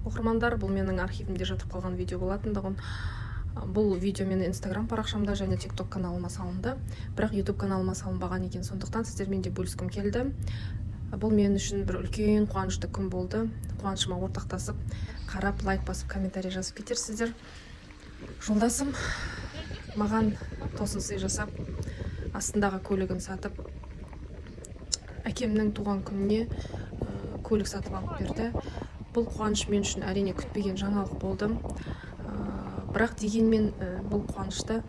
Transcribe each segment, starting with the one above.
Оқырмандар, бұл менің архивімде жатып қалған видео болатындығын. Бұл видео менің Instagram парақшамда және TikTok каналыма салынды. Бірақ YouTube каналыма салынбаған екен, сондықтан сіздермен де бөліскім келді. Бұл мен үшін бір үлкен қуанышты күн болды. Қуанышыма ортақтасып, қарап, лайк басып, комментарий жазып кетерсіздер. Жолдасым маған тосын сый жасап, астындағы көлігін сатып, әкемнің туған күніне көлік сатып алып берді. Бұл қуаныш мен үшін әрине күтпеген жаңалық болды. Бірақ дегенмен бұл қуанышты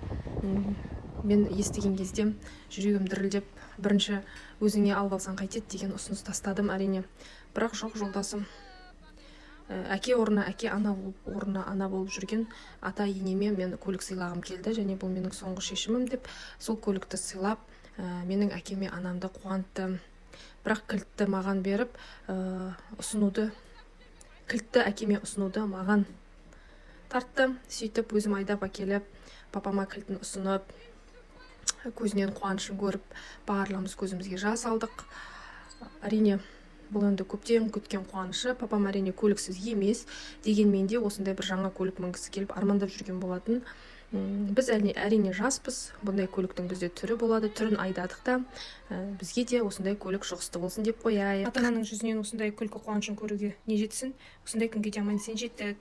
мен естіген кезде жүрегім дірілдеп, бірінші өзіңе алып алсаң қайтеді деген ұсыныс тастадым әрине. Бірақ жоқ, жолдасым. Әке орнына әке, ана орнына ана болып жүрген ата енеме мен көлік сыйлағым келді, және бұл менің соңғы шешімім деп сол көлікті сыйлап, менің әкеме анамды қуантты. Бірақ кілтті маған беріп, кілтті әкеме ұсынуды маған тартты. Сөйтіп өзім айдап әкеліп, папама кілтін ұсынып, көзінен қуанышын көріп, барлығымыз көзімізге жас алдық. Әрине, бұл енді көптен күткен қуанышы. Папам әрине көліксіз емес, дегенмен де осындай бір жаңа көлік мінгісі келіп армандап жүрген болатын. Біз әрине жаспыз, бұндай көліктің бізде түрі болады, түрін айдадық та, бізге де осындай көлік жұғысты болсын деп қояйық. Ата-ананың жүзінен осындай күлкі қуанышын көруге не жетсін, осындай күнге де аман есен жеттік.